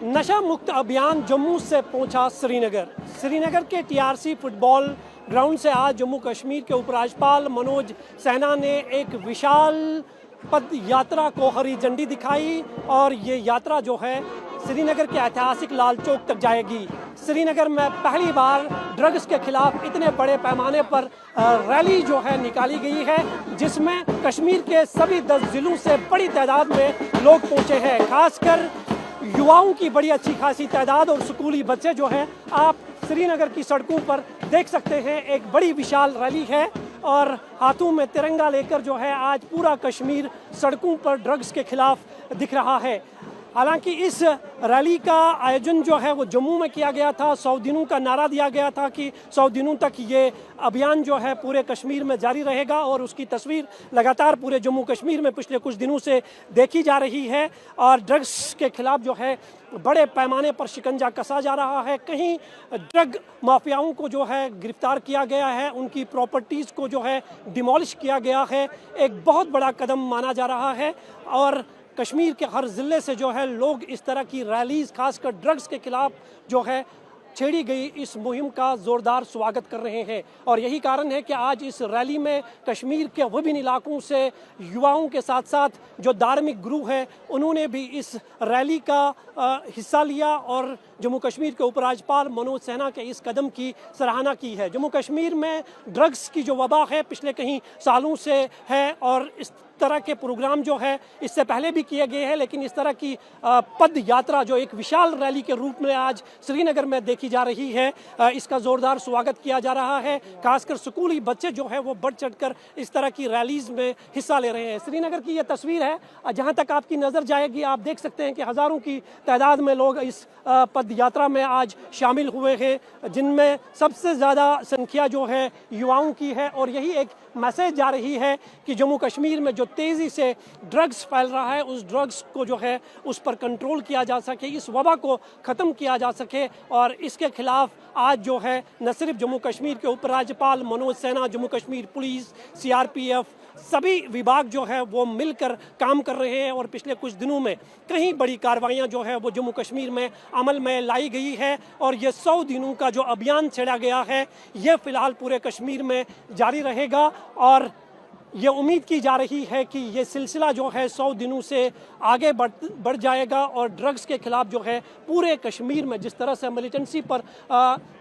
नशा मुक्त अभियान जम्मू से पहुंचा श्रीनगर। श्रीनगर के टीआरसी फुटबॉल ग्राउंड से आज जम्मू कश्मीर के उपराज्यपाल मनोज सिन्हा ने एक विशाल पद यात्रा को हरी झंडी दिखाई और ये यात्रा जो है श्रीनगर के ऐतिहासिक लाल चौक तक जाएगी। श्रीनगर में पहली बार ड्रग्स के खिलाफ इतने बड़े पैमाने पर रैली जो है निकाली गई है, जिसमें कश्मीर के सभी 10 जिलों से बड़ी तादाद में लोग पहुंचे हैं। खासकर युवाओं की बड़ी अच्छी खासी तादाद और स्कूली बच्चे जो हैं, आप श्रीनगर की सड़कों पर देख सकते हैं। एक बड़ी विशाल रैली है और हाथों में तिरंगा लेकर जो है आज पूरा कश्मीर सड़कों पर ड्रग्स के खिलाफ दिख रहा है। हालांकि इस रैली का आयोजन जो है वो जम्मू में किया गया था। 100 दिनों का नारा दिया गया था कि 100 दिनों तक ये अभियान जो है पूरे कश्मीर में जारी रहेगा और उसकी तस्वीर लगातार पूरे जम्मू कश्मीर में पिछले कुछ दिनों से देखी जा रही है। और ड्रग्स के खिलाफ जो है बड़े पैमाने पर शिकंजा कसा जा रहा है। कहीं ड्रग माफियाओं को जो है गिरफ्तार किया गया है, उनकी प्रॉपर्टीज़ को जो है डिमोलिश किया गया है। एक बहुत बड़ा कदम माना जा रहा है और कश्मीर के हर ज़िले से जो है लोग इस तरह की रैलीज़, खासकर ड्रग्स के खिलाफ जो है छेड़ी गई इस मुहिम का ज़ोरदार स्वागत कर रहे हैं। और यही कारण है कि आज इस रैली में कश्मीर के विभिन्न इलाकों से युवाओं के साथ साथ जो धार्मिक गुरु हैं, उन्होंने भी इस रैली का हिस्सा लिया और जम्मू कश्मीर के उपराज्यपाल मनोज सिन्हा के इस कदम की सराहना की है। जम्मू कश्मीर में ड्रग्स की जो वबा है पिछले कई सालों से है और इस तरह के प्रोग्राम जो है इससे पहले भी किए गए हैं, लेकिन इस तरह की पद यात्रा जो एक विशाल रैली के रूप में आज श्रीनगर में देखी जा रही है, इसका ज़ोरदार स्वागत किया जा रहा है। खासकर स्कूली बच्चे जो है वो बढ़ चढ़कर इस तरह की रैलीज़ में हिस्सा ले रहे हैं। श्रीनगर की ये तस्वीर है, जहाँ तक आपकी नज़र जाएगी आप देख सकते हैं कि हज़ारों की तादाद में लोग इस पद यात्रा में आज शामिल हुए हैं, जिनमें सबसे ज़्यादा संख्या जो है युवाओं की है। और यही एक मैसेज जा रही है कि जम्मू कश्मीर में जो तेज़ी से ड्रग्स फैल रहा है, उस ड्रग्स को जो है उस पर कंट्रोल किया जा सके, इस वबा को ख़त्म किया जा सके। और इसके खिलाफ आज जो है न सिर्फ जम्मू कश्मीर के उपराज्यपाल मनोज सिन्हा, जम्मू कश्मीर पुलिस, सीआरपीएफ, सभी विभाग जो है वो मिलकर काम कर रहे हैं। और पिछले कुछ दिनों में कई बड़ी कार्रवाइयाँ जो है वो जम्मू कश्मीर में अमल में लाई गई है। और ये 100 दिनों का जो अभियान छेड़ा गया है, ये फ़िलहाल पूरे कश्मीर में जारी रहेगा। और ये उम्मीद की जा रही है कि ये सिलसिला जो है 100 दिनों से आगे बढ़ जाएगा और ड्रग्स के खिलाफ जो है पूरे कश्मीर में जिस तरह से मिलिटेंसी पर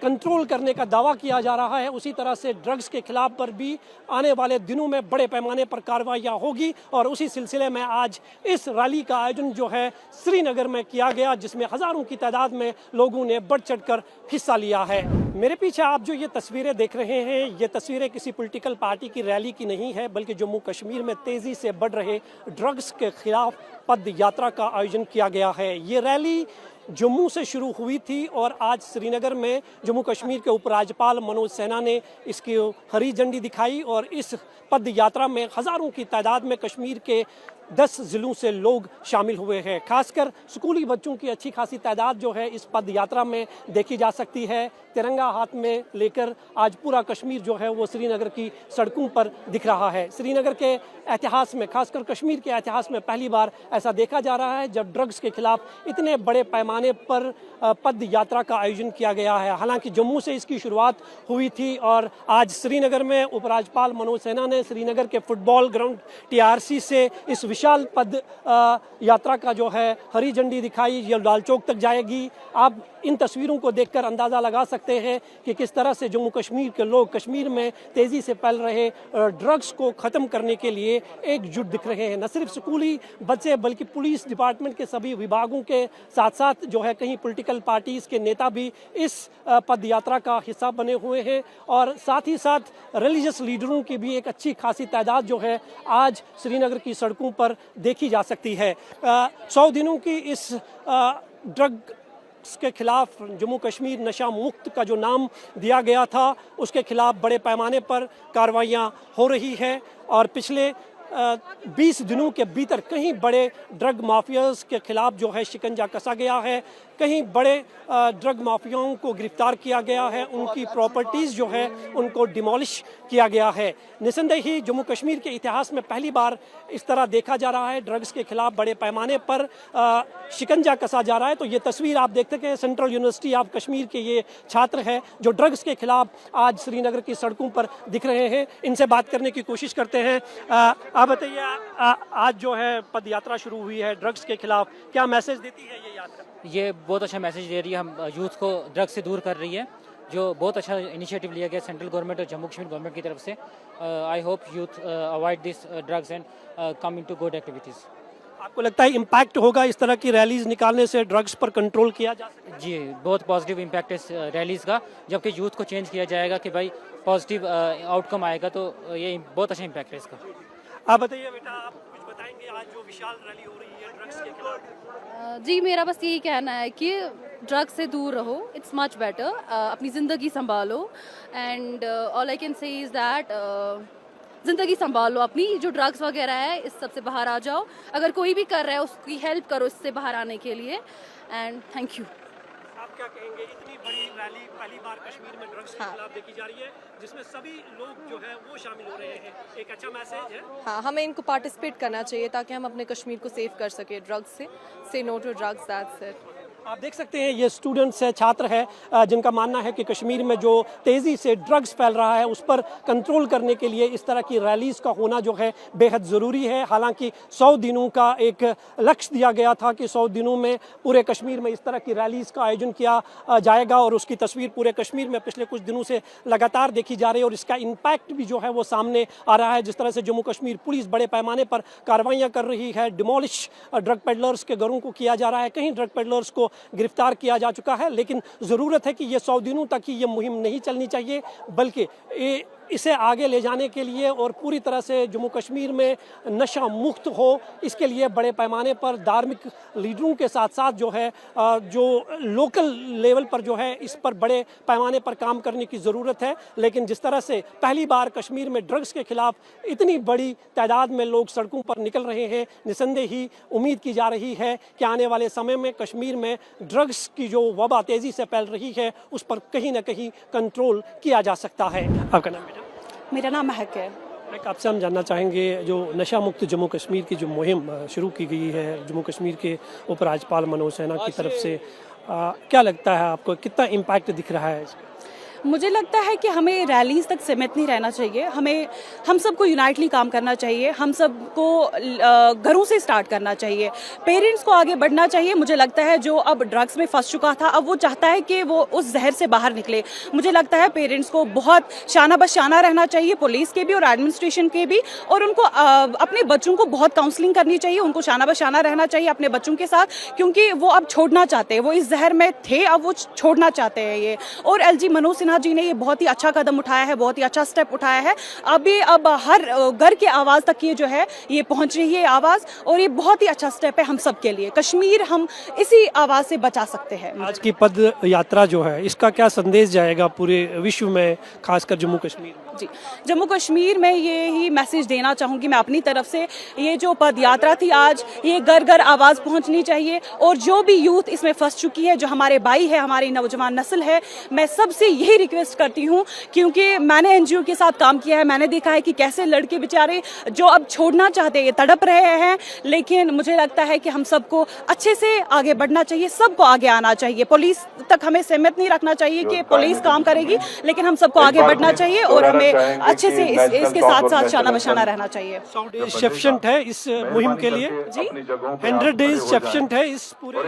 कंट्रोल करने का दावा किया जा रहा है, उसी तरह से ड्रग्स के खिलाफ पर भी आने वाले दिनों में बड़े पैमाने पर कार्रवाइयाँ होगी। और उसी सिलसिले में आज इस रैली का आयोजन जो है श्रीनगर में किया गया, जिसमें हज़ारों की तादाद में लोगों ने बढ़ चढ़ कर हिस्सा लिया है। मेरे पीछे आप जो ये तस्वीरें देख रहे हैं, ये तस्वीरें किसी पॉलिटिकल पार्टी की रैली की नहीं है, बल्कि जम्मू कश्मीर में तेज़ी से बढ़ रहे ड्रग्स के खिलाफ पद यात्रा का आयोजन किया गया है। ये रैली जम्मू से शुरू हुई थी और आज श्रीनगर में जम्मू कश्मीर के उपराज्यपाल मनोज सिन्हा ने इसकी हरी झंडी दिखाई और इस पद यात्रा में हज़ारों की तादाद में कश्मीर के 10 ज़िलों से लोग शामिल हुए हैं। खासकर स्कूली बच्चों की अच्छी खासी तादाद जो है इस पद यात्रा में देखी जा सकती है। तिरंगा हाथ में लेकर आज पूरा कश्मीर जो है वो श्रीनगर की सड़कों पर दिख रहा है। श्रीनगर के इतिहास में, खासकर कश्मीर के इतिहास में पहली बार ऐसा देखा जा रहा है जब ड्रग्स के खिलाफ इतने बड़े पैमाने पर पद यात्रा का आयोजन किया गया है। हालांकि जम्मू से इसकी शुरुआत हुई थी और आज श्रीनगर में उपराज्यपाल मनोज सिन्हा ने श्रीनगर के फुटबॉल ग्राउंड टीआरसी से इस विशाल पद यात्रा का जो है हरी झंडी दिखाई। ये लाल चौक तक जाएगी। आप इन तस्वीरों को देखकर अंदाज़ा लगा सकते हैं कि किस तरह से जम्मू कश्मीर के लोग कश्मीर में तेज़ी से फैल रहे ड्रग्स को ख़त्म करने के लिए एकजुट दिख रहे हैं। न सिर्फ स्कूली बच्चे बल्कि पुलिस डिपार्टमेंट के सभी विभागों के साथ साथ जो है कहीं पॉलिटिकल पार्टीज़ के नेता भी इस पद यात्रा का हिस्सा बने हुए हैं। और साथ ही साथ रिलीजियस लीडरों की भी एक अच्छी खासी तादाद जो है आज श्रीनगर की सड़कों पर देखी जा सकती है। 100 दिनों की इस ड्रग के खिलाफ जम्मू कश्मीर नशा मुक्त का जो नाम दिया गया था, उसके खिलाफ बड़े पैमाने पर कार्रवाइयाँ हो रही है। और पिछले 20 दिनों के भीतर कहीं बड़े ड्रग माफियाज के खिलाफ जो है शिकंजा कसा गया है, कहीं बड़े ड्रग माफियाओं को गिरफ्तार किया गया है, उनकी प्रॉपर्टीज़ जो है उनको डिमोलिश किया गया है। निसंदेह ही जम्मू कश्मीर के इतिहास में पहली बार इस तरह देखा जा रहा है, ड्रग्स के खिलाफ बड़े पैमाने पर शिकंजा कसा जा रहा है। तो ये तस्वीर आप देख सकते हैं, सेंट्रल यूनिवर्सिटी ऑफ कश्मीर के ये छात्र हैं जो ड्रग्स के खिलाफ आज श्रीनगर की सड़कों पर दिख रहे हैं। इनसे बात करने की कोशिश करते हैं। आप बताइए, आज जो है पद यात्रा शुरू हुई है ड्रग्स के खिलाफ, क्या मैसेज देती है ये यात्रा? ये बहुत अच्छा मैसेज दे रही है, हम यूथ को ड्रग्स से दूर कर रही है, जो बहुत अच्छा इनिशिएटिव लिया गया सेंट्रल गवर्नमेंट और जम्मू कश्मीर गवर्नमेंट की तरफ से। I hope youth avoid this drugs and come into good activities. आपको लगता है इम्पैक्ट होगा इस तरह की रैलीज निकालने से, ड्रग्स पर कंट्रोल किया जा सके? जी, बहुत पॉजिटिव इम्पैक्ट है इस रैलीज़ का, जबकि यूथ को चेंज किया जाएगा कि भाई पॉजिटिव आउटकम आएगा, तो ये बहुत अच्छा इम्पैक्ट है इसका। आप बताइए बेटा, आप कुछ बताएंगे, आज जो विशाल रैली हो रही है ड्रग्स के खिलाफ? जी, मेरा बस यही कहना है कि ड्रग्स से दूर रहो, इट्स मच बेटर, अपनी ज़िंदगी संभालो and all I can say is that ज़िंदगी संभालो अपनी, जो ड्रग्स वगैरह है इस सब से बाहर आ जाओ। अगर कोई भी कर रहा है उसकी हेल्प करो इससे बाहर आने के लिए, एंड थैंक यू। आप क्या कहेंगे, इतनी बड़ी रैली पहली बार कश्मीर में ड्रग्स के खिलाफ देखी जा रही है, जिसमें सभी लोग जो है वो शामिल हो रहे हैं, एक अच्छा मैसेज है। हाँ, हमें इनको पार्टिसिपेट करना चाहिए ताकि हम अपने कश्मीर को सेव कर सके ड्रग्स से no to drugs, that's it. आप देख सकते हैं ये स्टूडेंट्स है, छात्र है, जिनका मानना है कि कश्मीर में जो तेज़ी से ड्रग्स फैल रहा है उस पर कंट्रोल करने के लिए इस तरह की रैलीज़ का होना जो है बेहद ज़रूरी है। हालांकि 100 दिनों का एक लक्ष्य दिया गया था कि 100 दिनों में पूरे कश्मीर में इस तरह की रैलीज़ का आयोजन किया जाएगा, और उसकी तस्वीर पूरे कश्मीर में पिछले कुछ दिनों से लगातार देखी जा रही है, और इसका इम्पैक्ट भी जो है वो सामने आ रहा है। जिस तरह से जम्मू कश्मीर पुलिस बड़े पैमाने पर कार्रवाइयाँ कर रही है, डिमोलिश ड्रग पेडलर्स के घरों को किया जा रहा है, कहीं ड्रग पेडलर्स को गिरफ्तार किया जा चुका है। लेकिन ज़रूरत है कि ये 100 दिनों तक ही ये मुहिम नहीं चलनी चाहिए, बल्कि इसे आगे ले जाने के लिए और पूरी तरह से जम्मू कश्मीर में नशा मुक्त हो, इसके लिए बड़े पैमाने पर धार्मिक लीडरों के साथ साथ जो है जो लोकल लेवल पर जो है इस पर बड़े पैमाने पर काम करने की ज़रूरत है। लेकिन जिस तरह से पहली बार कश्मीर में ड्रग्स के खिलाफ इतनी बड़ी तादाद में लोग सड़कों पर निकल रहे हैं, निसंदेह ही उम्मीद की जा रही है कि आने वाले समय में कश्मीर में ड्रग्स की जो वबा तेज़ी से फैल रही है उस पर कहीं ना कहीं कंट्रोल किया जा सकता है। आपका नाम बेटा? मेरा नाम महक है। एक आपसे हम जानना चाहेंगे, जो नशा मुक्त जम्मू कश्मीर की जो मुहिम शुरू की गई है जम्मू कश्मीर के उपराज्यपाल मनोज सिन्हा की तरफ से, क्या लगता है आपको, कितना इम्पैक्ट दिख रहा है इसका? मुझे लगता है कि हमें रैलीज तक सीमित नहीं रहना चाहिए, हम सबको यूनाइटली काम करना चाहिए, हम सबको घरों से स्टार्ट करना चाहिए, पेरेंट्स को आगे बढ़ना चाहिए। मुझे लगता है जो अब ड्रग्स में फंस चुका था अब वो चाहता है कि वो उस जहर से बाहर निकले। मुझे लगता है पेरेंट्स को बहुत शाना बशाना रहना चाहिए, पुलिस के भी और एडमिनिस्ट्रेशन के भी, और उनको अपने बच्चों को बहुत काउंसलिंग करनी चाहिए, उनको शाना बशाना रहना चाहिए अपने बच्चों के साथ, क्योंकि वो अब छोड़ना चाहते हैं, वो इस जहर में थे अब वो छोड़ना चाहते हैं ये। और एलजी मनोज सिन्हा जी ने ये बहुत ही अच्छा कदम उठाया है, बहुत ही अच्छा स्टेप उठाया है। अब हर घर के आवाज़ तक ये जो है ये पहुंच रही है आवाज़, और ये बहुत ही अच्छा स्टेप है हम सब के लिए। कश्मीर हम इसी आवाज़ से बचा सकते हैं। आज की पद यात्रा जो है इसका क्या संदेश जाएगा पूरे विश्व में, खासकर जम्मू कश्मीर? जी, जम्मू कश्मीर में ये ही मैसेज देना चाहूँगी मैं अपनी तरफ से, ये जो पद यात्रा थी आज, ये घर घर आवाज़ पहुँचनी चाहिए, और जो भी यूथ इसमें फंस चुकी है, जो हमारे भाई है, हमारी नौजवान नस्ल है, मैं सबसे यही रिक्वेस्ट करती हूँ, क्योंकि मैंने एनजीओ के साथ काम किया है, मैंने देखा है कि कैसे लड़के बेचारे जो अब छोड़ना चाहते हैं तड़प रहे हैं। लेकिन मुझे लगता है कि हम सबको अच्छे से आगे बढ़ना चाहिए, सबको आगे आना चाहिए, पुलिस तक हमें सीमित नहीं रखना चाहिए कि पुलिस काम करेगी, लेकिन हम सबको आगे बढ़ना चाहिए और हमें अच्छे से इसके साथ साथ शाना बशाना रहना चाहिए। 100 डेज सफिशिएंट है इस मुहिम के लिए? जी, 100 डेज सफिशिएंट है इस पूरे?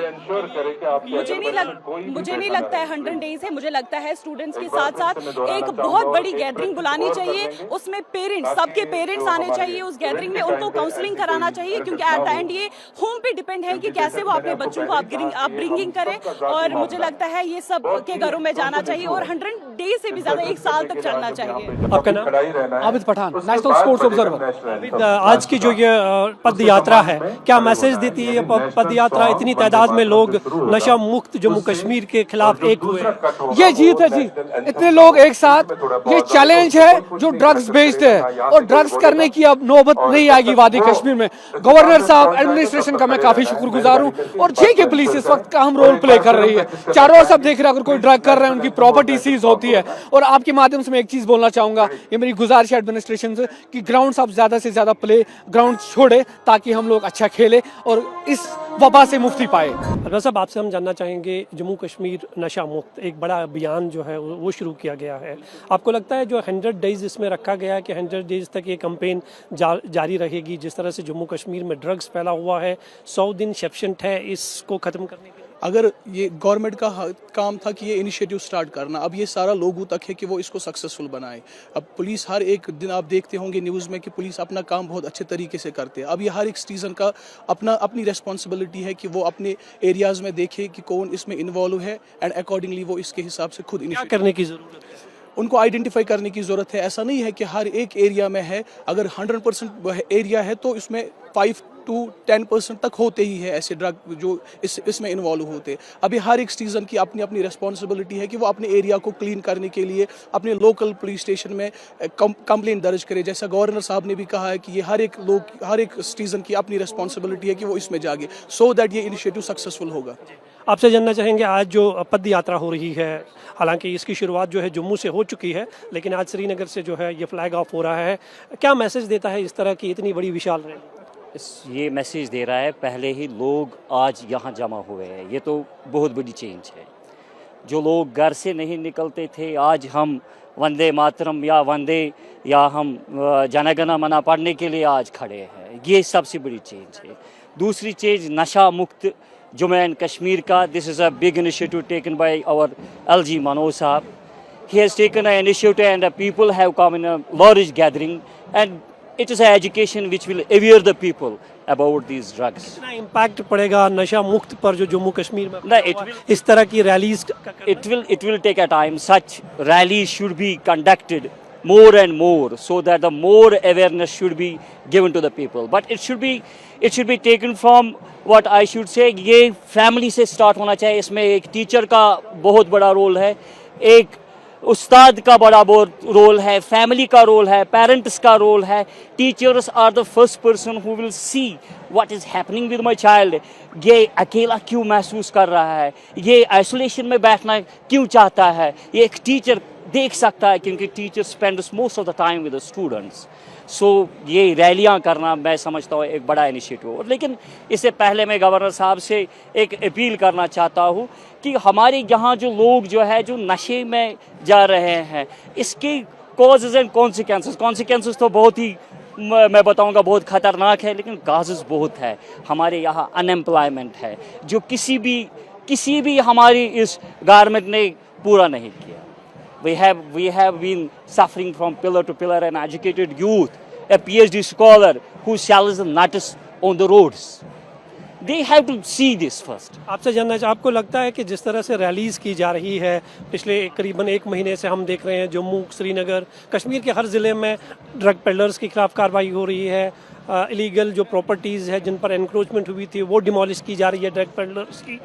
मुझे नहीं लगता है 100 डेज है। मुझे लगता है स्टूडेंट्स के साथ साथ एक बहुत बड़ी गैदरिंग बुलानी चाहिए, उसमें पेरेंट्स, सबके पेरेंट्स आने चाहिए उस गैदरिंग में, उनको काउंसलिंग कराना चाहिए, क्योंकि एट द एंड ये होम पे डिपेंड है कि कैसे वो अपने बच्चों को अपब्रिंगिंग करें। और मुझे लगता है ये सब के घरों में जाना चाहिए, और 100 डेज से भी ज्यादा 1 साल तक चलना चाहिए। आपका नाम? Abid Pathan, national sports observer. Abid, आज की जो ये पद यात्रा है, क्या मैसेज देती है ये पद यात्रा? इतनी तादाद में लोग नशा मुक्त जम्मू कश्मीर के खिलाफ एक हुए। ये जीत है जी, इतने लोग एक साथ, ये चैलेंज है जो ड्रग्स बेचते हैं, और ड्रग्स करने की अब नौबत नहीं आएगी वादी कश्मीर में। गवर्नर साहब, एडमिनिस्ट्रेशन का मैं काफी शुक्रगुजार हूँ, और जेके पुलिस इस वक्त का हम रोल प्ले कर रही है। चारों ओर सब देख रहे हैं, अगर कोई ड्रग कर रहे हैं उनकी प्रॉपर्टी सीज होती है। और आपके माध्यम से मैं एक चीज बोलना चाहूंगा, ये मेरी गुजारिश है एडमिनिस्ट्रेशन से कि ग्राउंड साहब ज्यादा से ज्यादा प्ले ग्राउंड छोड़े ताकि हम लोग अच्छा खेले और इस वबा से मुक्ति पाए। अलवा साहब, आपसे हम जानना चाहेंगे, जम्मू कश्मीर नशा मुक्त एक बड़ा अभियान जो है वो शुरू किया गया है। आपको लगता है जो 100 डेज इसमें रखा गया है कि 100 डेज तक ये कैंपेन जारी रहेगी? जिस तरह से जम्मू कश्मीर में ड्रग्स फैला हुआ है, 100 दिन सफिशिएंट है इसको ख़त्म करने के लिए? अगर ये गवर्नमेंट का काम था कि ये इनिशिएटिव स्टार्ट करना, अब ये सारा लोगों तक है कि वो इसको सक्सेसफुल बनाए। अब पुलिस हर एक दिन आप देखते होंगे न्यूज़ में कि पुलिस अपना काम बहुत अच्छे तरीके से करते हैं। अब ये हर एक सिटीज़न का अपनी रिस्पॉन्सिबिलिटी है कि वो अपने एरियाज़ में देखे कि कौन इसमें इन्वॉल्व है, एंड अकॉर्डिंगली वो इसके हिसाब से खुद क्या करने की ज़रूरत है? उनको आइडेंटिफाई करने की ज़रूरत है। ऐसा नहीं है कि हर एक एरिया में है, अगर 100% एरिया है तो इसमें 5 to 10% तक होते ही है ऐसे ड्रग जो इसमें इन्वॉल्व होते। अभी हर एक सिटीजन की अपनी अपनी रिस्पॉन्सिबिलिटी है कि वो अपने एरिया को क्लीन करने के लिए अपने लोकल पुलिस स्टेशन में कंप्लेंट दर्ज करे। जैसा गवर्नर साहब ने भी कहा है कि ये हर एक सिटीजन की अपनी रिस्पॉन्सिबिलिटी है कि वो इसमें जागे, सो दैट ये इनिशिएटिव सक्सेसफुल होगा। आपसे जानना चाहेंगे, आज जो पद यात्रा हो रही है, हालांकि इसकी शुरुआत जो है जम्मू से हो चुकी है, लेकिन आज श्रीनगर से जो है ये फ्लैग ऑफ हो रहा है, क्या मैसेज देता है इस तरह की इतनी बड़ी विशाल रैली? ये मैसेज दे रहा है, पहले ही लोग आज यहाँ जमा हुए हैं, ये तो बहुत बड़ी चेंज है। जो लोग घर से नहीं निकलते थे, आज हम वंदे मातरम या हम जनगण मन पढ़ने के लिए आज खड़े हैं, ये सबसे बड़ी चेंज है। दूसरी चीज़, नशा मुक्त जम्मू एंड कश्मीर का, this is a big initiative taken by our LG Manoj साहब। He has taken an initiative and people have come in a large gathering, and it is an education which will aware the people about these drugs. कितना impact पड़ेगा नशा मुक्त पर जो जम्मू कश्मीर में No, it will- इस तरह की rallies It will take a time. Such rallies should be conducted more and more, so that the more awareness should be given to the people. But it should be taken from what I should say, ये family से start होना चाहिए। इसमें एक teacher का बहुत बड़ा role है, एक उस्ताद का बड़ा बहुत रोल है, फैमिली का रोल है, पेरेंट्स का रोल है। Teachers are the first person who will see what is happening with my child. ये अकेला क्यों महसूस कर रहा है, ये आइसोलेशन में बैठना क्यों चाहता है, ये एक टीचर देख सकता है, क्योंकि teacher spends most of the time with the students. So ये रैलियां करना मैं समझता हूँ एक बड़ा इनिशिएटिव। लेकिन इससे पहले मैं गवर्नर साहब से एक अपील करना चाहता हूँ कि हमारे यहाँ जो लोग जो है जो नशे में जा रहे हैं, इसके कॉजेज़ एंड कॉन्सिक्वेंसेस तो बहुत ही मैं बताऊंगा बहुत ख़तरनाक है, लेकिन काजेज़ बहुत है। हमारे यहाँ अनएम्प्लॉयमेंट है जो किसी भी हमारी इस गवर्नमेंट ने पूरा नहीं किया। We have been suffering from pillar to pillar, an educated youth, a PhD scholar who sells nuts on the roads. They have to see this first. आपसे जानना चाहिए, आपको लगता है कि जिस तरह से रैलीज की जा रही है पिछले करीबन 1 महीने से, हम देख रहे हैं जम्मू, श्रीनगर, कश्मीर के हर ज़िले में ड्रग पेडलर्स के खिलाफ कार्रवाई हो रही है, इलीगल जो प्रॉपर्टीज़ है जिन पर एनक्रोचमेंट हुई थी वो डिमोलिश की जा रही है ड्रग पेडलर्स की,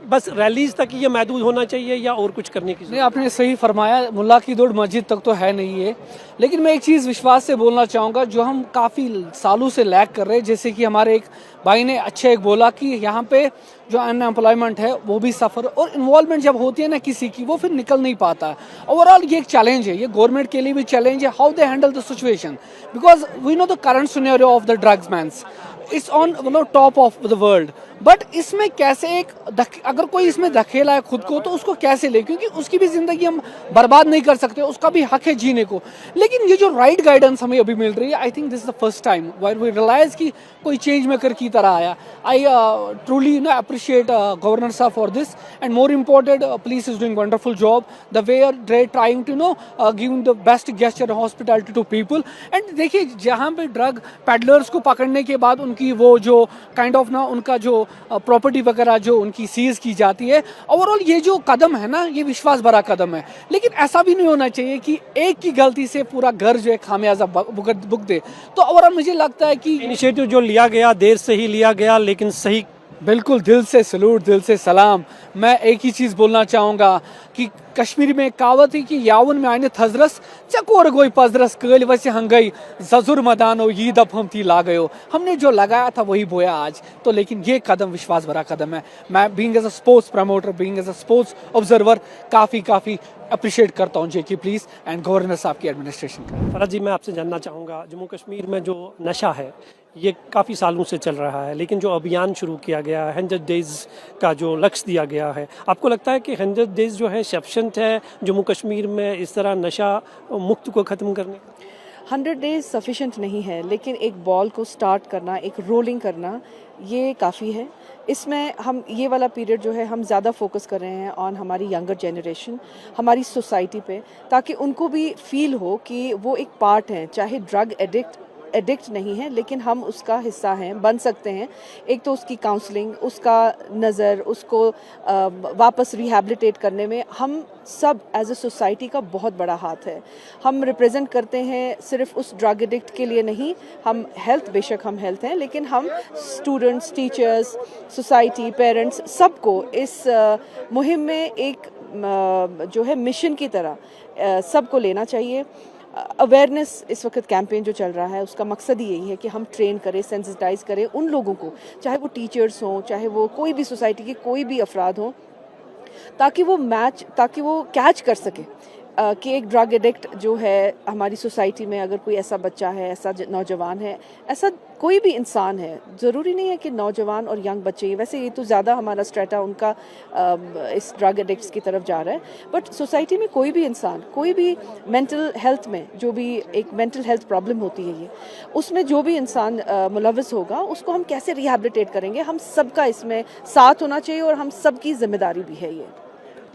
बस रैलीज तक ये महदूद होना चाहिए या और कुछ करने की? नहीं, आपने सही फरमाया, मुल्ला की दौड़ मस्जिद तक तो है नहीं है। लेकिन मैं एक चीज़ विश्वास से बोलना चाहूँगा जो हम काफ़ी सालों से लैग कर रहे हैं, जैसे कि हमारे एक भाई ने अच्छा एक बोला कि यहाँ पे जो अनएम्प्लॉयमेंट है वो भी सफ़र, और इन्वॉल्वमेंट जब होती है ना किसी की, वो फिर निकल नहीं पाता है। ओवरऑल ये एक चैलेंज है, ये गवर्नमेंट के लिए भी चैलेंज है, how they handle the situation, because we know the current scenario of the drugs menace, it's on top of the world. But इसमें कैसे अगर कोई इसमें धकेला है खुद को तो उसको कैसे ले, क्योंकि उसकी भी ज़िंदगी हम बर्बाद नहीं कर सकते, उसका भी हक है जीने को। लेकिन ये जो राइट गाइडेंस हमें अभी मिल रही है, I think this is the first time where we realise कि कोई चेंज मेकर की तरह आया। आई ट्रूली अप्रिशिएट गवर्नर साहब for this, and more important police is doing wonderful job the way are they trying to giving the best gesture hospitality to people. And देखिए, जहाँ पे drug peddlers को पकड़ने के बाद उनकी वो जो काइंड ऑफ उनका जो प्रॉपर्टी वगैरह जो उनकी सीज की जाती है, ओवरऑल ये जो कदम है ना, ये विश्वास भरा कदम है। लेकिन ऐसा भी नहीं होना चाहिए कि एक की गलती से पूरा घर जो है खामियाजा भुगत दे। तो ओवरऑल मुझे लगता है कि इनिशिएटिव जो लिया गया, देर से ही लिया गया, लेकिन सही बिल्कुल दिल से सलूट, दिल से सलाम। मैं एक ही चीज़ बोलना चाहूँगा कि कश्मीर में एक कहावत है कि यावन में आने थजरस चकोर गोई पजरस कल वैसे हंगई जजुर मदानो ये दफ हम थी ला गयो। हमने जो लगाया था वही बोया आज। तो लेकिन ये कदम विश्वास भरा कदम है। मैं being as a sports promoter, being as a sports observer काफ़ी अप्रिशिएट करता हूँ जेके प्लीज़ एंड गवर्नर साहब की एडमिनिस्ट्रेशन का। फरहत जी, मैं आपसे जानना चाहूँगा, जम्मू कश्मीर में जो नशा है ये काफ़ी सालों से चल रहा है, लेकिन जो अभियान शुरू किया गया है 100 डेज़ का जो लक्ष्य दिया गया है, आपको लगता है कि 100 डेज़ जो है सफिशेंट है जम्मू कश्मीर में इस तरह नशा मुक्त को ख़त्म करने? 100 डेज सफिशेंट नहीं है, लेकिन एक बॉल को स्टार्ट करना, एक रोलिंग करना, ये काफ़ी है। इसमें हम ये वाला पीरियड जो है हम ज़्यादा फोकस कर रहे हैं ऑन हमारी यंगर जनरेशन, हमारी सोसाइटी पे, ताकि उनको भी फील हो कि वो एक पार्ट हैं, चाहे ड्रग एडिक्ट नहीं है लेकिन हम उसका हिस्सा हैं, बन सकते हैं। एक तो उसकी काउंसलिंग, उसका नज़र, उसको वापस रिहैबिलिटेट करने में हम सब एज अ सोसाइटी का बहुत बड़ा हाथ है। हम रिप्रेजेंट करते हैं सिर्फ उस ड्रग एडिक्ट के लिए नहीं, हम हेल्थ, बेशक हम हेल्थ हैं, लेकिन हम स्टूडेंट्स, टीचर्स, सोसाइटी, पेरेंट्स, सबको इस मुहिम में एक जो है मिशन की तरह सबको लेना चाहिए। अवेयरनेस इस वक्त कैंपेन जो चल रहा है उसका मकसद ही यही है कि हम ट्रेन करें, सेंसिटाइज करें उन लोगों को, चाहे वो टीचर्स हों, चाहे वो कोई भी सोसाइटी के कोई भी अफराद हों, ताकि वो कैच कर सके कि एक ड्रग एडिक्ट जो है हमारी सोसाइटी में, अगर कोई ऐसा बच्चा है, ऐसा नौजवान है, ऐसा कोई भी इंसान है, ज़रूरी नहीं है कि नौजवान और यंग बच्चे ही, वैसे ये तो ज़्यादा हमारा स्ट्रेटा उनका इस ड्रग एडिक्ट्स की तरफ जा रहा है, बट सोसाइटी में कोई भी इंसान, कोई भी मेंटल हेल्थ में जो भी एक मेंटल हेल्थ प्रॉब्लम होती है, ये उसमें जो भी इंसान मुलव्वस होगा उसको हम कैसे रिहैबिलिटेट करेंगे, हम सबका इसमें साथ होना चाहिए और हम सबकी जिम्मेदारी भी है ये।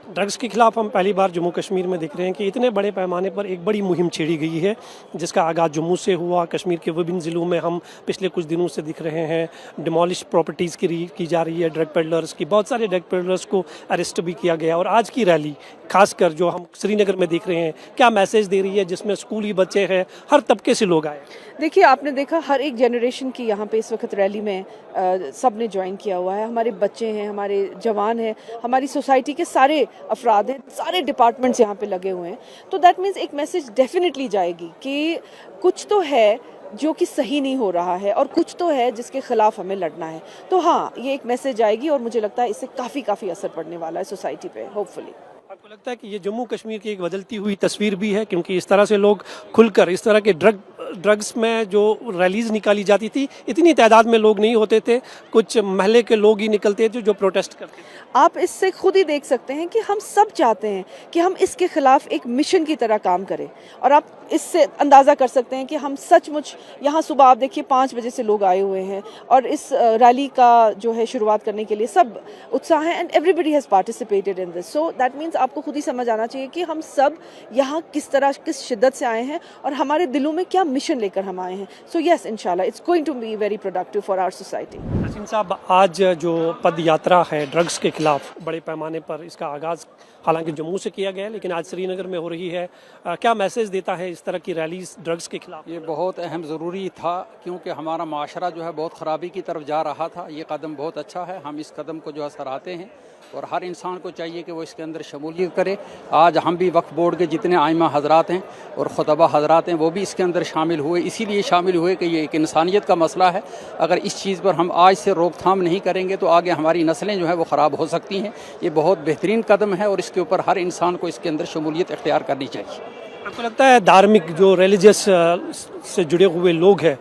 ड्रग्स के खिलाफ हम पहली बार जम्मू कश्मीर में देख रहे हैं कि इतने बड़े पैमाने पर एक बड़ी मुहिम छेड़ी गई है, जिसका आगाज़ जम्मू से हुआ। कश्मीर के विभिन्न ज़िलों में हम पिछले कुछ दिनों से दिख रहे हैं डिमोलिश प्रॉपर्टीज़ की जा रही है, ड्रग पेडलर्स की, बहुत सारे ड्रग पेडलर्स को अरेस्ट भी किया गया। और आज की रैली खासकर जो हम श्रीनगर में देख रहे हैं, क्या मैसेज दे रही है, जिसमें स्कूली बच्चे हैं, हर तबके से लोग आए? देखिए, आपने देखा हर एक जनरेशन की यहाँ पे इस वक्त रैली में सब ने ज्वाइन किया हुआ है। हमारे बच्चे हैं, हमारे जवान हैं, हमारी सोसाइटी के सारे अफराद हैं, सारे डिपार्टमेंट्स यहाँ पे लगे हुए हैं। तो दैट मीन्स एक मैसेज डेफिनेटली जाएगी कि कुछ तो है जो कि सही नहीं हो रहा है और कुछ तो है जिसके खिलाफ हमें लड़ना है। तो हाँ, ये एक मैसेज आएगी और मुझे लगता है इससे काफ़ी असर पड़ने वाला है सोसाइटी पे, होपफुली। आपको लगता है कि ये जम्मू कश्मीर की एक बदलती हुई तस्वीर भी है, क्योंकि इस तरह से लोग खुलकर इस तरह के ड्रग्स में जो रैलीज निकाली जाती थी, इतनी तादाद में लोग नहीं होते थे, कुछ महल्ले के लोग ही निकलते थे जो प्रोटेस्ट करते थे। आप इससे खुद ही देख सकते हैं कि हम सब चाहते हैं कि हम इसके खिलाफ एक मिशन की तरह काम करें, और आप इससे अंदाज़ा कर सकते हैं कि हम सचमुच यहाँ सुबह आप देखिए 5 बजे से लोग आए हुए हैं और इस रैली का जो है शुरुआत करने के लिए सब उत्साह है, and everybody has participated in this. So that means आपको खुद ही समझ आना चाहिए कि हम सब यहाँ किस शिद्दत से आए हैं और हमारे दिलों में क्या मिशन लेकर हम आए हैं। सो यस, इंशाल्लाह it's going to be very productive for our society. Haseen साहब, आज जो पद यात्रा है ड्रग्स के खिलाफ, बड़े पैमाने पर इसका आगाज़ हालांकि जम्मू से किया गया, लेकिन आज श्रीनगर में हो रही है, क्या मैसेज देता है इस तरह की रैलीज ड्रग्स के खिलाफ? ये बहुत अहम ज़रूरी था, क्योंकि हमारा माशरा जो है बहुत ख़राबी की तरफ जा रहा था। ये कदम बहुत अच्छा है, हम इस कदम को जो है सराहते हैं और हर इंसान को चाहिए कि वो इसके अंदर शमूलियत करे। आज हम भी वक्फ बोर्ड के जितने आइमा हजरात हैं और खुतबा हजरात हैं वो भी इसके अंदर शामिल हुए, इसीलिए शामिल हुए कि ये एक इंसानियत का मसला है। अगर इस चीज़ पर हम आज से रोकथाम नहीं करेंगे तो आगे हमारी नस्लें जो है वो ख़राब हो सकती हैं। ये बहुत बेहतरीन कदम है और इसके ऊपर हर इंसान को इसके अंदर शमूलियत इख्तियार करनी चाहिए। आपको लगता है धार्मिक जो रिलीजियस से जुड़े हुए लोग हैं,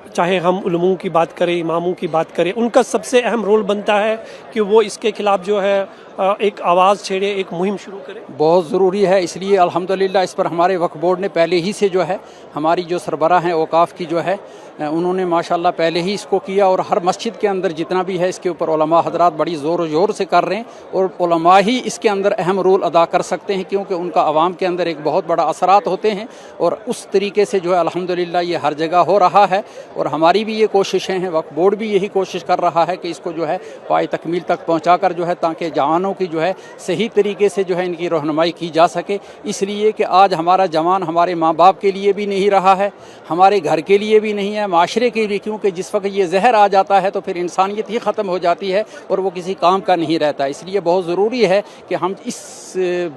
चाहे हम उलमों की बात करें, इमामों की बात करें, उनका सबसे अहम रोल बनता है कि वो इसके खिलाफ जो है एक आवाज़ छेड़े, एक मुहिम शुरू करें? बहुत ज़रूरी है, इसलिए अल्हम्दुलिल्लाह इस पर हमारे वक्फ बोर्ड ने पहले ही से जो है हमारी जो सरबराह हैं औकाफ़ की जो है उन्होंने माशाल्लाह पहले ही इसको किया, और हर मस्जिद के अंदर जितना भी है इसके ऊपर उलमा हजरात बड़ी ज़ोर से कर रहे हैं, और उलमा ही इसके अंदर अहम रोल अदा कर सकते हैं, क्योंकि उनका आवाम के अंदर एक बहुत बड़ा असरात होते हैं। और उस तरीके से जो है अल्हम्दुलिल्लाह ये हर जगह हो रहा है, और हमारी भी ये कोशिशें हैं, वक्फ बोर्ड भी यही कोशिश कर रहा है कि इसको जो है पाए तकमील तक पहुँचा कर जो है, ताकि जवान نوجوانوں کی جو ہے صحیح طریقے سے جو ہے ان کی رہنمائی کی جا سکے، اس لیے کہ آج ہمارا جوان ہمارے ماں باپ کے لیے بھی نہیں رہا ہے، ہمارے گھر کے لیے بھی نہیں ہے، معاشرے کے لیے، کیونکہ جس وقت یہ زہر آ جاتا ہے تو پھر انسانیت ہی ختم ہو جاتی ہے اور وہ کسی کام کا نہیں رہتا. اس لیے بہت ضروری ہے کہ ہم اس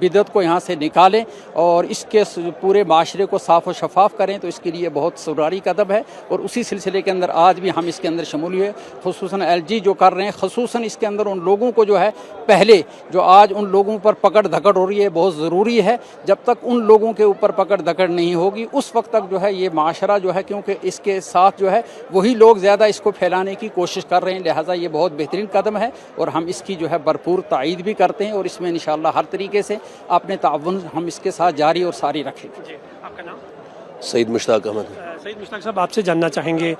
بدعت کو یہاں سے نکالیں اور اس کے پورے معاشرے کو صاف و شفاف کریں، تو اس کے لیے بہت ضروری قدم ہے. اور اسی سلسلے کے اندر آج بھی ہم اس کے اندر شمولیت ہے، خصوصاً ایل جی جو کر رہے ہیں، خصوصاً اس کے اندر ان لوگوں کو جو ہے پہلے جو آج ان لوگوں پر پکڑ دھکڑ ہو رہی ہے بہت ضروری ہے. جب تک ان لوگوں کے اوپر پکڑ دھکڑ نہیں ہوگی اس وقت تک جو ہے یہ معاشرہ جو ہے، کیونکہ اس کے ساتھ جو ہے وہی لوگ زیادہ اس کو پھیلانے کی کوشش کر رہے ہیں، لہٰذا یہ بہت بہترین قدم ہے اور ہم اس کی جو ہے بھرپور تائید بھی کرتے ہیں اور اس میں انشاءاللہ ہر طریقے سے اپنے تعاون ہم اس کے ساتھ جاری اور ساری رکھیں گے. آپ کا نام؟ سعید مشتاق احمد. سعید مشتاق صاحب، آپ سے جاننا چاہیں گے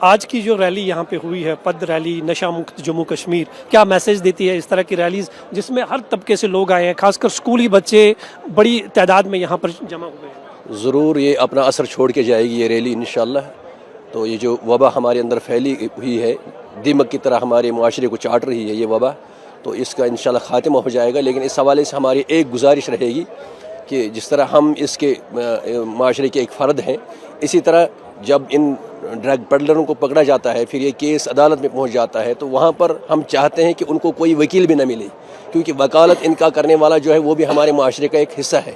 آج کی جو ریلی یہاں پہ ہوئی ہے، پد ریلی نشہ مکت جموں کشمیر، کیا میسج دیتی ہے اس طرح کی ریلیز جس میں ہر طبقے سے لوگ آئے ہیں، خاص کر اسکولی بچے بڑی تعداد میں یہاں پر جمع ہوئے ہیں؟ ضرور یہ اپنا اثر چھوڑ کے جائے گی یہ ریلی انشاءاللہ. تو یہ جو وبا ہمارے اندر پھیلی ہوئی ہے، دیمک کی طرح ہمارے معاشرے کو چاٹ رہی ہے یہ وبا، تو اس کا انشاءاللہ خاتمہ ہو جائے گا. لیکن اس حوالے سے ہماری ایک گزارش رہے گی کہ جس طرح ہم اس کے معاشرے کے ایک فرد ہیں، اسی طرح جب ان ڈرگ پیڈلروں کو پکڑا جاتا ہے، پھر یہ کیس عدالت میں پہنچ جاتا ہے، تو وہاں پر ہم چاہتے ہیں کہ ان کو کوئی وکیل بھی نہ ملے، کیونکہ وکالت ان کا کرنے والا جو ہے وہ بھی ہمارے معاشرے کا ایک حصہ ہے.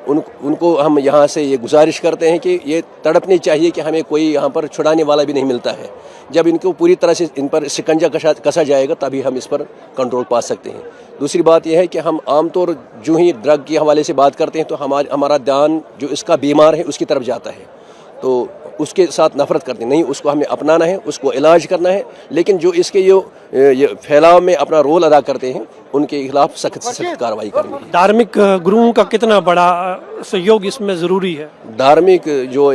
ان کو ہم یہاں سے یہ گزارش کرتے ہیں کہ یہ تڑپنی چاہیے کہ ہمیں کوئی یہاں پر چھڑانے والا بھی نہیں ملتا ہے. جب ان کو پوری طرح سے ان پر شکنجہ کسا جائے گا تبھی ہم اس پر کنٹرول پا سکتے ہیں. دوسری بات یہ ہے کہ ہم عام طور جو ہی ڈرگ کے حوالے سے بات کرتے ہیں تو ہمارا دھیان جو اس کا بیمار ہے اس کی طرف جاتا ہے، تو اس کے ساتھ نفرت کرتے ہیں. نہیں، اس کو ہمیں اپنانا ہے، اس کو علاج کرنا ہے، لیکن جو اس کے یہ پھیلاؤ میں اپنا رول ادا کرتے ہیں ان کے خلاف سخت سے سخت کارروائی کرنی ہے. دھارمک گروہوں کا کتنا بڑا سہیوگ اس میں ضروری ہے؟ دھارمک جو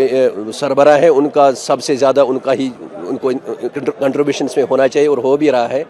سربراہ ہے ان کا سب سے زیادہ ان کو کنٹریبیوشن اس میں ہونا چاہیے اور ہو بھی رہا ہے.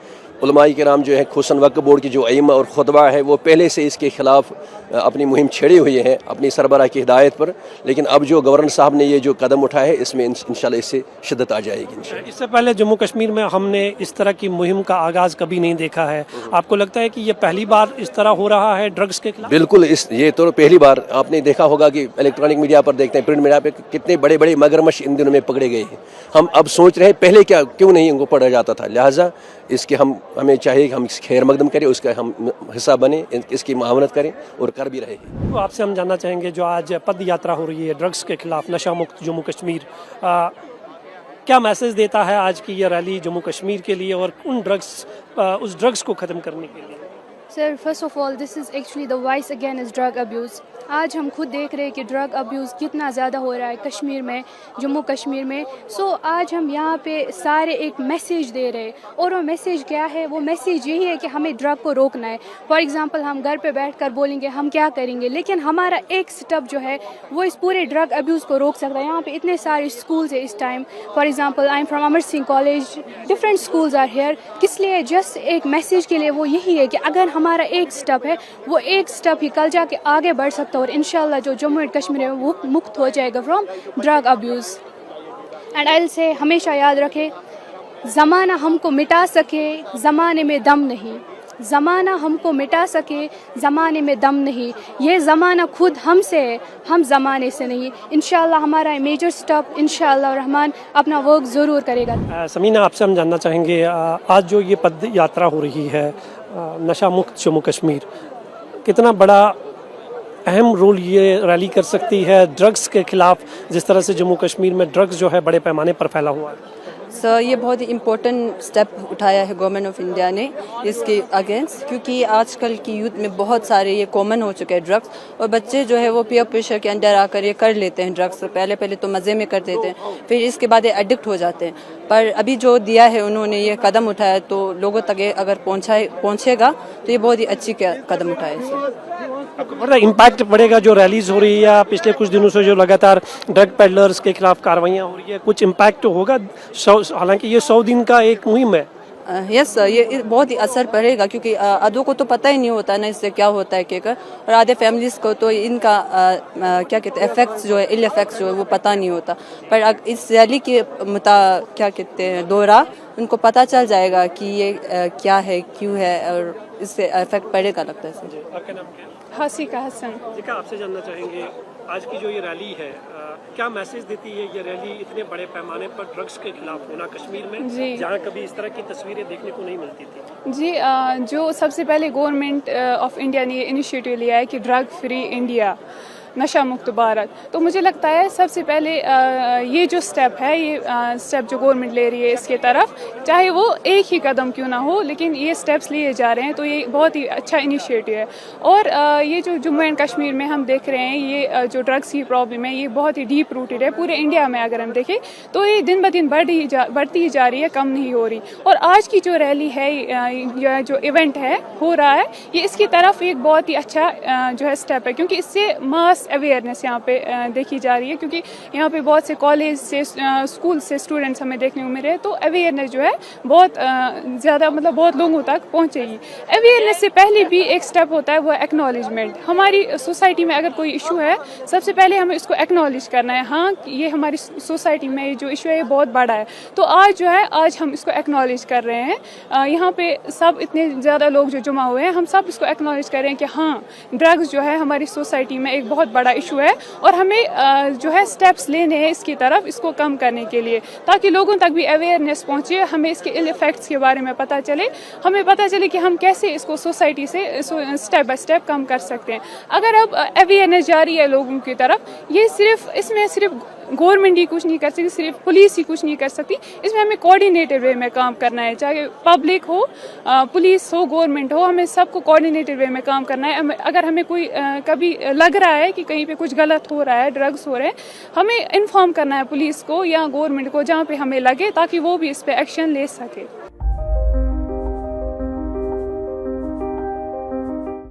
علماء کرام جو ہے، خصوصاً وقف بورڈ کی جو ائمہ اور خطبہ ہے، وہ پہلے سے اس کے خلاف اپنی مہم چھیڑے ہوئے ہیں اپنی سربراہ کی ہدایت پر. لیکن اب جو گورنر صاحب نے یہ جو قدم اٹھایا ہے اس میں انشاءاللہ اس سے شدت آ جائے گی انشاءاللہ. اس سے پہلے جموں کشمیر میں ہم نے اس طرح کی مہم کا آغاز کبھی نہیں دیکھا ہے. آپ کو لگتا ہے کہ یہ پہلی بار اس طرح ہو رہا ہے ڈرگس کے خلاف؟ بالکل، یہ تو پہلی بار. آپ نے دیکھا ہوگا کہ الیکٹرانک میڈیا پر دیکھتے ہیں، پرنٹ میڈیا پہ کتنے بڑے بڑے مگرمچھ ان دنوں میں پکڑے گئے ہیں. ہم اب سوچ رہے ہیں پہلے کیوں نہیں ان کو پکڑا جاتا تھا. لہٰذا اس کے ہمیں چاہیے کہ ہم اس خیر مقدم کریں، اس کا ہم حصہ بنیں، اس کی معاونت کریں اور کر بھی رہے ہیں. تو آپ سے ہم جاننا چاہیں گے جو آج پد یاترا ہو رہی ہے ڈرگس کے خلاف، نشہ مکت جموں کشمیر، کیا میسج دیتا ہے آج کی یہ ریلی جموں کشمیر کے لیے اور اس ڈرگس کو ختم کرنے کے لیے؟ Sir, first of all, this is actually the voice against drug abuse. آج ہم خود دیکھ رہے ہیں کہ ڈرگ ابیوز کتنا زیادہ ہو رہا ہے کشمیر میں، جموں کشمیر میں. سو آج ہم یہاں پہ سارے ایک میسیج دے رہے ہیں، اور وہ میسیج کیا ہے؟ وہ میسیج یہی ہے کہ ہمیں ڈرگ کو روکنا ہے. فار ایگزامپل ہم گھر پہ بیٹھ کر بولیں گے ہم کیا کریں گے، لیکن ہمارا ایک سٹیپ جو ہے وہ اس پورے ڈرگ ابیوز کو روک سکتا ہے. یہاں پہ اتنے سارے اسکولز ہیں اس time. For example I am from Amar Singh college, different schools are here. کس لیے؟ جسٹ ایک میسیج کے لیے. وہ یہی ہے کہ اگر ہمارا ایک سٹیپ ہے، وہ ایک سٹیپ ہی کل جا کے آگے بڑھ سکتا ہے اور انشاءاللہ جو جموں اینڈ کشمیر ہے وہ مکت ہو جائے گا from drug abuse. And I will say ہمیشہ یاد رکھے، زمانہ ہم کو مٹا سکے زمانے میں دم نہیں. زمانہ ہم کو مٹا سکے زمانے میں دم نہیں. یہ زمانہ خود ہم سے ہے، ہم زمانے سے نہیں. انشاءاللہ ہمارا میجر سٹیپ انشاءاللہ الرحمن اپنا ورک ضرور کرے گا. سمینہ، آپ سے ہم جاننا چاہیں گے آج جو یہ پد یاترا ہو رہی ہے نشہ مکت جموں کشمیر، کتنا بڑا اہم رول یہ ریلی کر سکتی ہے ڈرگس کے خلاف، جس طرح سے جموں کشمیر میں ڈرگس جو ہے بڑے پیمانے پر پھیلا ہوا ہے؟ سر، یہ بہت ہی امپورٹنٹ اسٹیپ اٹھایا ہے گورنمنٹ آف انڈیا نے اس کے اگینسٹ، کیونکہ آج کل کی یوتھ میں بہت سارے یہ کامن ہو چکے ہیں ڈرگس، اور بچے جو ہے وہ پیئر پریشر کے انڈر آ کر یہ کر لیتے ہیں ڈرگس. پہلے تو مزے میں کر دیتے ہیں، پھر اس کے بعد یہ ایڈکٹ ہو جاتے ہیں. پر ابھی جو دیا ہے انہوں نے یہ قدم اٹھایا تو لوگوں تک اگر پہنچے گا تو یہ بہت ہی اچھی قدم اٹھائے. امپیکٹ پڑے گا جو ریلیز ہو رہی ہے پچھلے کچھ دنوں سے، جو لگاتار ڈرگ پیڈلرز کے خلاف کاروائیاں ہو رہی ہے، کچھ امپیکٹ ہوگا؟ حالانکہ یہ 100 دن کا ایک مہم ہے، यस ये बहुत ही असर पड़ेगा क्योंकि आधों को तो पता ही नहीं होता ना इससे क्या होता है क्या, और आधे फैमिलीज़ को तो इनका क्या कहते हैं इफ़ेक्ट्स जो है, इल इफ़ेक्ट्स जो है वो पता नहीं होता। पर इस रैली के क्या कहते हैं दौरा उनको पता चल जाएगा कि ये क्या है, क्यों है, और इससे इफेक्ट पड़ेगा लगता है। आपका नाम क्या है? हसीका हसन। जी, आपसे जानना चाहेंगे आज की जो ये रैली है क्या मैसेज देती है ये रैली इतने बड़े पैमाने पर ड्रग्स के खिलाफ होना कश्मीर में, जहाँ कभी इस तरह की तस्वीरें देखने को नहीं मिलती थी? जी, जो सबसे पहले गवर्नमेंट ऑफ इंडिया ने ये इनिशिएटिव लिया है कि ड्रग फ्री इंडिया, नशा मुक्त भारत, तो मुझे लगता है सबसे पहले ये जो स्टेप है, ये स्टेप जो गवर्नमेंट ले रही है इसके तरफ, चाहे वो एक ही कदम क्यों ना हो, लेकिन ये स्टेप्स लिए जा रहे हैं, तो ये बहुत ही अच्छा इनिशिएटिव है। और ये जो जम्मू एंड कश्मीर में हम देख रहे हैं, ये जो ड्रग्स की प्रॉब्लम है ये बहुत ही डीप रूटेड है। पूरे इंडिया में अगर हम देखें तो ये दिन ब दिन बढ़ती ही जा रही है, कम नहीं हो रही। और आज की जो रैली है या जो इवेंट है हो रहा है, ये इसकी तरफ एक बहुत ही अच्छा जो है स्टेप है, क्योंकि इससे मास अवेयरनेस यहाँ पे देखी जा रही है, क्योंकि यहाँ पे बहुत से कॉलेज से स्कूल से स्टूडेंट्स हमें देखने को मिल रहे हैं, तो अवेयरनेस जो है बहुत ज़्यादा मतलब बहुत लोगों तक पहुँचेगी। अवेयरनेस से पहले भी एक स्टेप होता है, वो एक्नॉलेजमेंट। हमारी सोसाइटी में अगर कोई इशू है, सबसे पहले हमें इसको एक्नॉलेज करना है, हाँ ये हमारी सोसाइटी में जो इशू है ये बहुत बड़ा है, तो आज जो है आज हम इसको एक्नॉलेज कर रहे हैं। यहाँ पे सब इतने ज़्यादा लोग जो जमा हुए हैं, हम सब इसको एक्नॉलेज कर रहे हैं कि हाँ ड्रग्स जो है हमारी सोसाइटी में एक बहुत बड़ा इशू है, और हमें जो है स्टेप्स लेने हैं इसकी तरफ, इसको कम करने के लिए, ताकि लोगों तक भी अवेयरनेस पहुंचे, हमें इसके इल इफेक्ट्स के बारे में पता चले, हमें पता चले कि हम कैसे इसको सोसाइटी से स्टेप बाय स्टेप कम कर सकते हैं। अगर अब अवेयरनेस जारी है लोगों की तरफ, ये इसमें सिर्फ गवर्नमेंट ही कुछ नहीं कर सकती, सिर्फ पुलिस ही कुछ नहीं कर सकती, इसमें हमें कोऑर्डिनेटेड वे में काम करना है, चाहे पब्लिक हो, पुलिस हो, गवर्नमेंट हो, हमें सबको कोऑर्डिनेटेड वे में काम करना है। अगर हमें कोई कभी लग रहा है कि कहीं पे कुछ गलत हो रहा है, ड्रग्स हो रहे हैं, हमें इन्फॉर्म करना है पुलिस को या गवर्नमेंट को, जहाँ पे हमें लगे, ताकि वो भी इस पे एक्शन ले सके।